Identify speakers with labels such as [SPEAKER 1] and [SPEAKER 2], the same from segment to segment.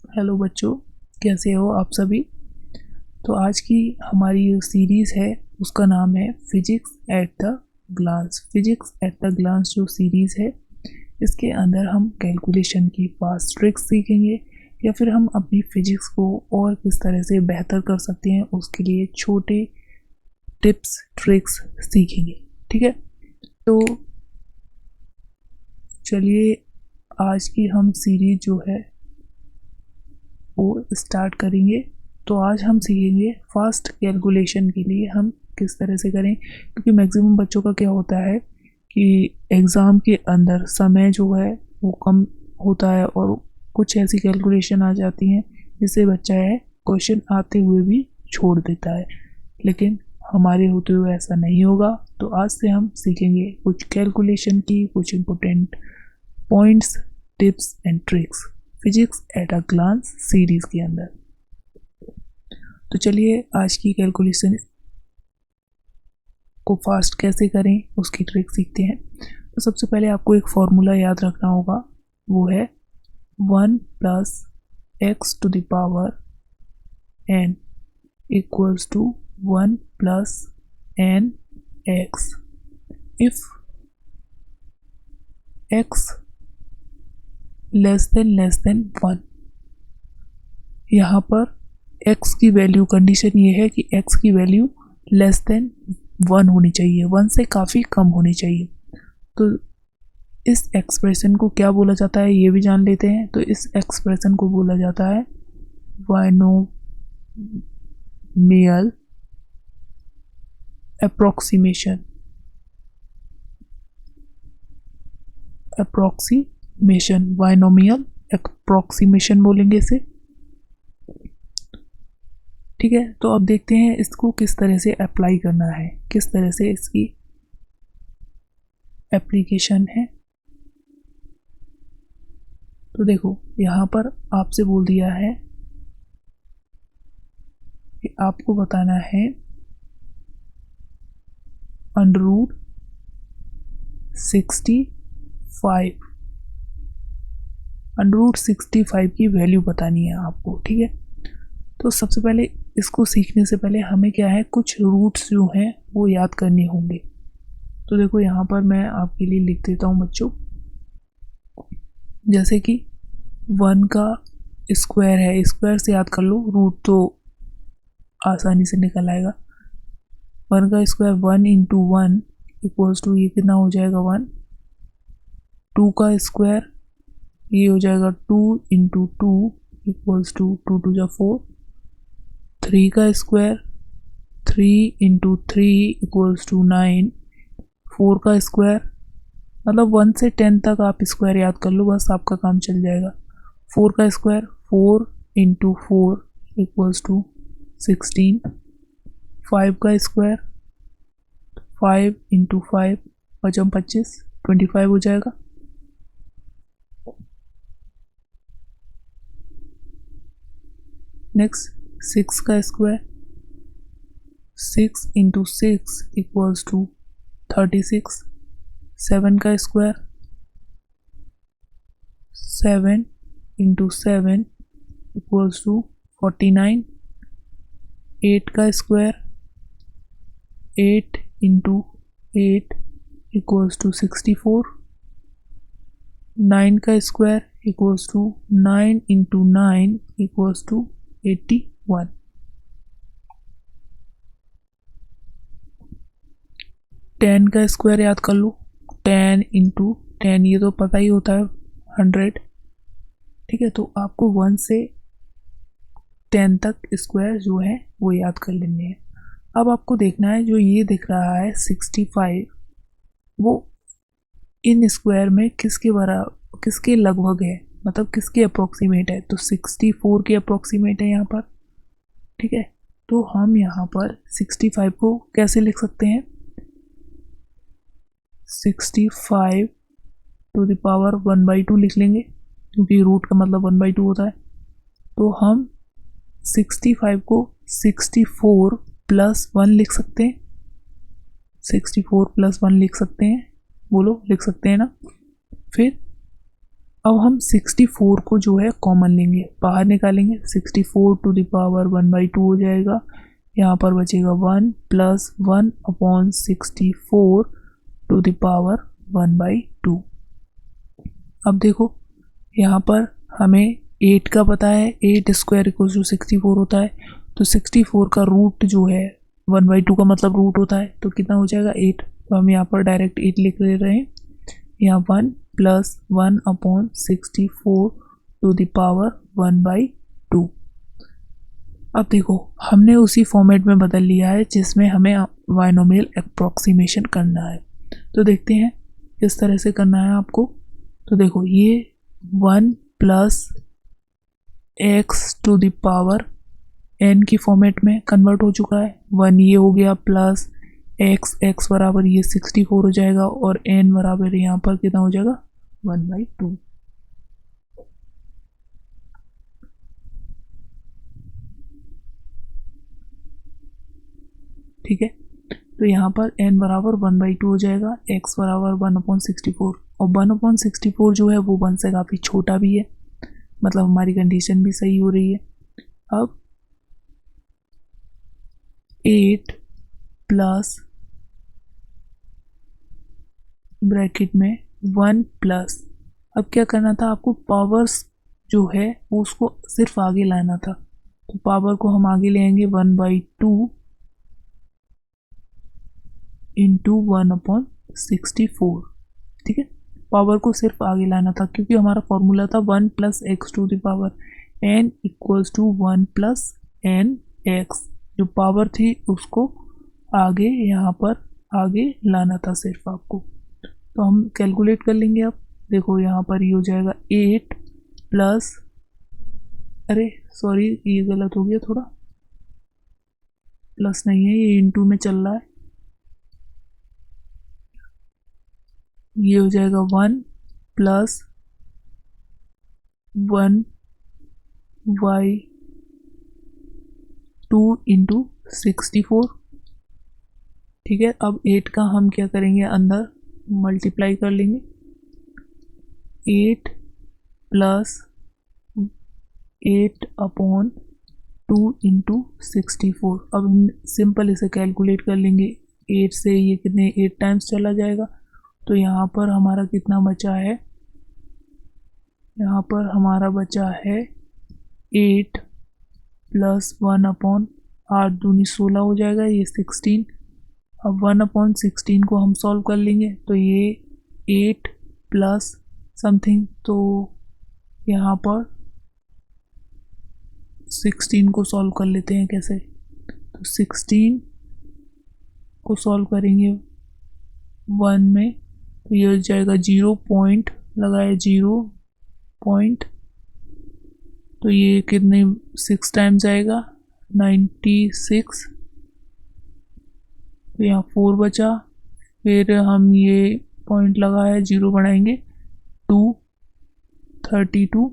[SPEAKER 1] Hello बच्चों, कैसे हो आप सभी। तो आज की हमारी जो सीरीज़ है उसका नाम है physics at the glance. Physics at the glance जो सीरीज़ है इसके अंदर हम कैलकुलेशन की फास्ट ट्रिक्स सीखेंगे या फिर हम अपनी फिजिक्स को और किस तरह से बेहतर कर सकते हैं उसके लिए छोटे टिप्स ट्रिक्स सीखेंगे। ठीक है, तो चलिए आज की हम सीरीज जो है वो स्टार्ट करेंगे। तो आज हम सीखेंगे फास्ट कैलकुलेशन के लिए हम किस तरह से करें, क्योंकि मैक्सिमम बच्चों का क्या होता है कि एग्ज़ाम के अंदर समय जो है वो कम होता है और कुछ ऐसी कैलकुलेशन आ जाती हैं जिससे बच्चा है क्वेश्चन आते हुए भी छोड़ देता है, लेकिन हमारे होते हुए ऐसा नहीं होगा। तो आज से हम सीखेंगे कुछ कैलकुलेशन की कुछ important points, tips and tricks physics at a glance series के अंदर। तो चलिए आज की कैलकुलेशन को फास्ट कैसे करें उसकी ट्रिक सीखते हैं। तो सबसे पहले आपको एक फॉर्मूला याद रखना होगा, वो है 1 plus X to the power n equals to 1 plus n X. If x less than 1, यहाँ पर x की वैल्यू, कंडीशन ये है कि x की वैल्यू लेस देन 1 होनी चाहिए, 1 से काफ़ी कम होनी चाहिए। तो इस एक्सप्रेशन को क्या बोला जाता है ये भी जान लेते हैं। तो इस एक्सप्रेशन को बोला जाता है बायनोमियल अप्रोक्सीमेशन। बायनोमियल अप्रोक्सीमेशन बोलेंगे इसे। ठीक है, तो अब देखते हैं इसको किस तरह से अप्लाई करना है, किस तरह से इसकी एप्लीकेशन है। तो देखो यहाँ पर आपसे बोल दिया है कि आपको बताना है √65 √65 की वैल्यू बतानी है आपको। ठीक है, तो सबसे पहले इसको सीखने से पहले हमें क्या है, कुछ रूट्स जो हैं वो याद करने होंगे। तो देखो यहाँ पर मैं आपके लिए लिख देता हूँ बच्चों, जैसे कि 1 का स्क्वायर है, स्क्वायर से याद कर लो, रूट तो आसानी से निकल आएगा। 1 का स्क्वायर 1 इंटू 1 इक्वल्स टू, ये कितना हो जाएगा 1। 2 का स्क्वायर ये हो जाएगा 2 इंटू 2 इक्वल्स टू 2 2 जा 4। 3 का स्क्वायर 3 इंटू 3 इक्वल्स टू 9। 4 का स्क्वायर, मतलब 1 से 10 तक आप स्क्वायर याद कर लो, बस आपका काम चल जाएगा। 4 का स्क्वायर 4 इंटू 4 इक्वल्स टू 16। 5 का स्क्वायर 5 इंटू 5 पचम 25, 25 हो जाएगा। नेक्स्ट 6 का स्क्वायर 6 इंटू 6 इक्वल्स टू 36। 7 का स्क्वायर 7 इंटू 7 इक्वल्स टू 49। 8 का स्क्वायर 8 इंटू 8 इक्वल्स टू 64। 9 का square equals to 9 into 9 equals to 81। 10 का स्क्वायर याद कर लो, 10 इंटू 10 ये तो पता ही होता है 100। ठीक है, तो आपको 1 से 10 तक स्क्वायर जो है वो याद कर लेने हैं। अब आपको देखना है जो ये दिख रहा है 65, वो इन स्क्वायर में किसके लगभग है, मतलब किसके अप्रोक्सीमेट है। तो 64 के अप्रोक्सीमेट है यहाँ पर। ठीक है, तो हम यहाँ पर 65 को कैसे लिख सकते हैं, 65 टू द पावर 1/2 लिख लेंगे, क्योंकि रूट का मतलब 1/2 होता है। तो हम 65 को 64 प्लस 1 लिख सकते हैं। 64 प्लस 1 लिख सकते हैं, बोलो लिख सकते हैं ना। फिर अब हम 64 को जो है कॉमन लेंगे, बाहर निकालेंगे। 64 टू द पावर 1/2 हो जाएगा। यहाँ पर बचेगा 1 प्लस 1/64 टू द पावर 1/2। अब देखो यहाँ पर हमें 8 का पता है, 8 स्क्वायर इक्वल टू 64 होता है। तो 64 का रूट जो है 1/2 का मतलब रूट होता है, तो कितना हो जाएगा 8। तो हम यहाँ पर डायरेक्ट 8 लिख ले रहे हैं। यहाँ 1 प्लस 1/64 टू द पावर 1/2। अब देखो हमने उसी फॉर्मेट में बदल लिया है जिसमें हमें बाइनोमियल अप्रॉक्सीमेशन करना है। तो देखते हैं किस तरह से करना है आपको। तो देखो ये 1 plus X to the power n की फॉर्मेट में कन्वर्ट हो चुका है। 1 ये हो गया प्लस x बराबर ये 64 हो जाएगा और n बराबर यहाँ पर कितना हो जाएगा 1/2। ठीक है, तो यहाँ पर n बराबर 1/2 हो जाएगा, x बराबर 1/64 और 1/64 जो है वो 1 से काफ़ी छोटा भी है, मतलब हमारी कंडीशन भी सही हो रही है। अब 8 प्लस ब्रैकेट में 1 प्लस, अब क्या करना था आपको, पावर्स जो है वो उसको सिर्फ आगे लाना था। तो पावर को हम आगे ले आएंगे 1/2 इंटू 1/64। ठीक है, पावर को सिर्फ आगे लाना था क्योंकि हमारा फॉर्मूला था 1 plus X to the power n equals to 1 plus N X. जो पावर थी उसको आगे यहाँ पर आगे लाना था सिर्फ आपको। तो हम कैलकुलेट कर लेंगे। अब देखो यहाँ पर ये हो जाएगा 8 प्लस, अरे सॉरी ये गलत हो गया, थोड़ा प्लस नहीं है ये इंटू में चल रहा है। ये हो जाएगा 1 प्लस 1/2 इंटू 64। ठीक है, अब 8 का हम क्या करेंगे, अंदर मल्टीप्लाई कर लेंगे। 8 प्लस 8/2 इंटू 64। अब हम सिंपल इसे कैलकुलेट कर लेंगे। 8 से ये कितने 8 टाइम्स चला जाएगा, तो यहाँ पर हमारा कितना बचा है, यहाँ पर हमारा बचा है 8 प्लस 1/8 दूनी 16 हो जाएगा, ये 16। अब 1/16 को हम सॉल्व कर लेंगे तो ये 8 प्लस समथिंग, तो यहाँ पर 16 को सॉल्व कर लेते हैं कैसे। तो 16 को सॉल्व करेंगे 1 में तो ये हो जाएगा 0 पॉइंट लगाए 0 पॉइंट, तो ये कितने 6 टाइम्स आएगा 96। तो यहाँ 4 बचा, फिर हम ये पॉइंट लगाया 0 बढ़ाएंगे 232,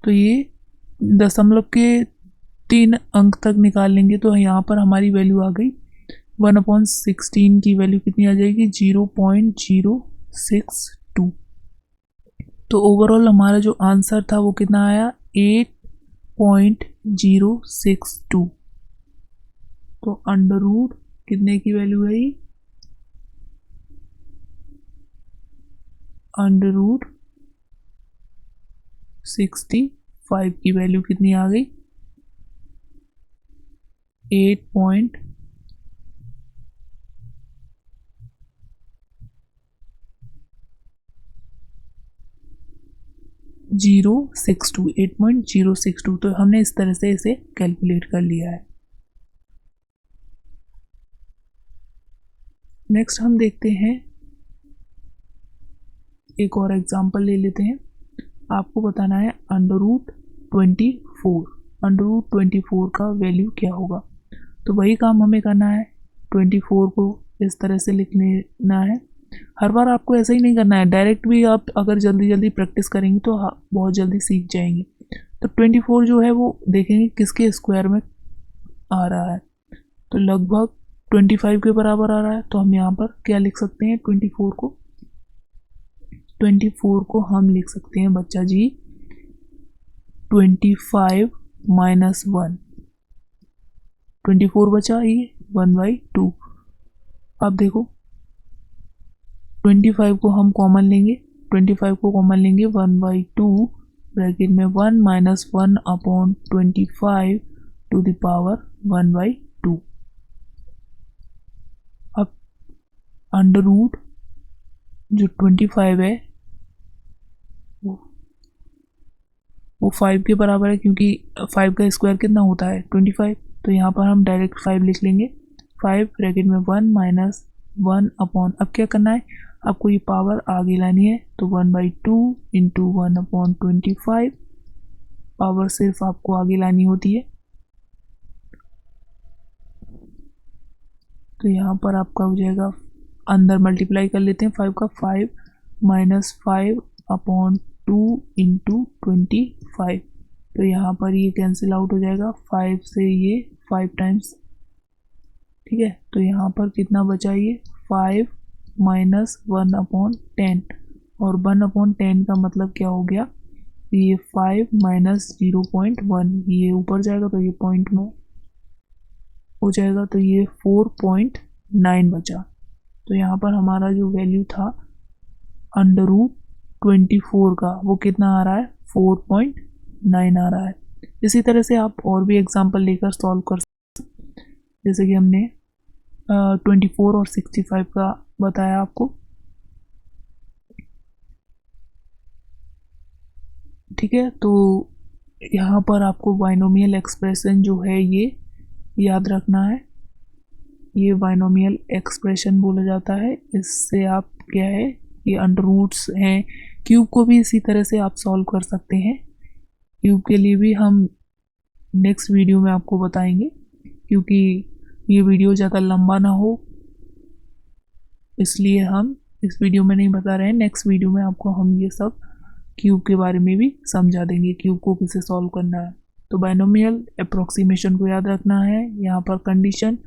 [SPEAKER 1] तो ये दशमलव के 3 अंक तक निकाल लेंगे तो यहाँ पर हमारी वैल्यू आ गई 1/16 की वैल्यू कितनी आ जाएगी 0.062। तो ओवरऑल हमारा जो आंसर था वो कितना आया 8.062। तो अंडर रूट कितने की वैल्यू है ये, अंडर रूट 65 की वैल्यू कितनी आ गई 8.062। तो हमने इस तरह से इसे कैलकुलेट कर लिया है। नेक्स्ट हम देखते हैं, एक और एग्जांपल ले लेते हैं। आपको बताना है अंडर रूट 24 का वैल्यू क्या होगा। तो वही काम हमें करना है, 24 को इस तरह से लिख लेना है। हर बार आपको ऐसा ही नहीं करना है, डायरेक्ट भी आप अगर जल्दी जल्दी प्रैक्टिस करेंगे तो बहुत जल्दी सीख जाएंगे। तो 24 जो है वो देखेंगे किसके स्क्वायर में आ रहा है, तो लगभग 25 के बराबर आ रहा है। तो हम यहाँ पर क्या लिख सकते हैं 24 को 24 को हम लिख सकते हैं बच्चा जी 25 माइनस 1, 24 बचा ये 1/2। अब देखो 25 को हम कॉमन लेंगे, 25 को कॉमन लेंगे 1/2 ब्रैकेट में 1 minus 1 upon 25 to the power 1/2। अब अंडर रूट जो 25 है वो 5 के बराबर है, क्योंकि 5 का स्क्वायर कितना होता है 25। तो यहाँ पर हम डायरेक्ट 5 लिख लेंगे, 5 ब्रैकेट में 1 माइनस 1 अपॉन, अब क्या करना है आपको, ये पावर आगे लानी है, तो 1/2 इंटू 1 अपॉन 25, पावर सिर्फ आपको आगे लानी होती है। तो यहाँ पर आपका हो जाएगा, अंदर मल्टीप्लाई कर लेते हैं 5 का, 5 माइनस 5 अपॉन 2 इंटू 25। तो यहाँ पर ये कैंसिल आउट हो जाएगा, 5 से ये 5 टाइम्स, ठीक है। तो यहाँ पर कितना बचा, ये 5 माइनस 1 अपॉन 10, और 1 अपॉन 10 का मतलब क्या हो गया, ये 5 माइनस 0.1, ये ऊपर जाएगा तो ये पॉइंट में हो जाएगा, तो ये 4.9 बचा। तो यहाँ पर हमारा जो वैल्यू था अंडर रूट 24 का वो कितना आ रहा है, 4.9 आ रहा है। इसी तरह से आप और भी एग्जांपल लेकर सॉल्व कर सकते हैं, जैसे कि हमने 24 और 65 का बताया आपको, ठीक है। तो यहाँ पर आपको बाइनोमियल एक्सप्रेशन जो है ये याद रखना है, ये बाइनोमियल एक्सप्रेशन बोला जाता है। इससे आप क्या है, ये अंडर रूट्स हैं, क्यूब को भी इसी तरह से आप सॉल्व कर सकते हैं। क्यूब के लिए भी हम नेक्स्ट वीडियो में आपको बताएंगे, क्योंकि ये वीडियो ज़्यादा लंबा ना हो इसलिए हम इस वीडियो में नहीं बता रहे हैं। नेक्स्ट वीडियो में आपको हम ये सब क्यूब के बारे में भी समझा देंगे, क्यूब को कैसे सॉल्व करना है। तो बाइनोमियल अप्रोक्सीमेशन को याद रखना है, यहाँ पर कंडीशन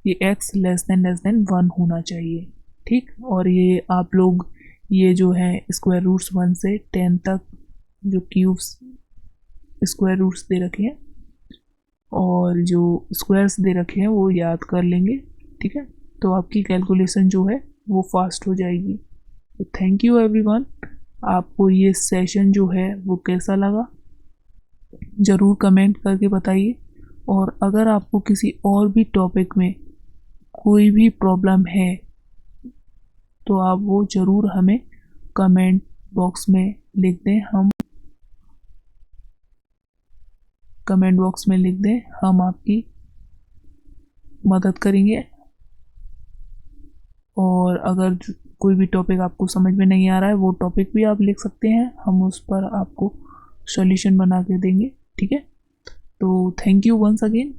[SPEAKER 1] ये x लेस देन 1 होना चाहिए, ठीक। और ये आप लोग ये जो है स्क्वायर रूट्स 1 से 10 तक जो क्यूब्स स्क्वायर रूट्स दे रखे हैं और जो स्क्वायर्स दे रखे हैं वो याद कर लेंगे, ठीक है। तो आपकी कैलकुलेशन जो है वो फास्ट हो जाएगी। तो थैंक यू एवरीवन, आपको ये सेशन जो है वो कैसा लगा ज़रूर कमेंट करके बताइए, और अगर आपको किसी और भी टॉपिक में कोई भी प्रॉब्लम है तो आप वो ज़रूर हमें कमेंट बॉक्स में लिख दें, हम कमेंट बॉक्स में लिख दें, हम आपकी मदद करेंगे। और अगर कोई भी टॉपिक आपको समझ में नहीं आ रहा है वो टॉपिक भी आप लिख सकते हैं, हम उस पर आपको सॉल्यूशन बना के देंगे, ठीक है। तो थैंक यू वंस अगेन।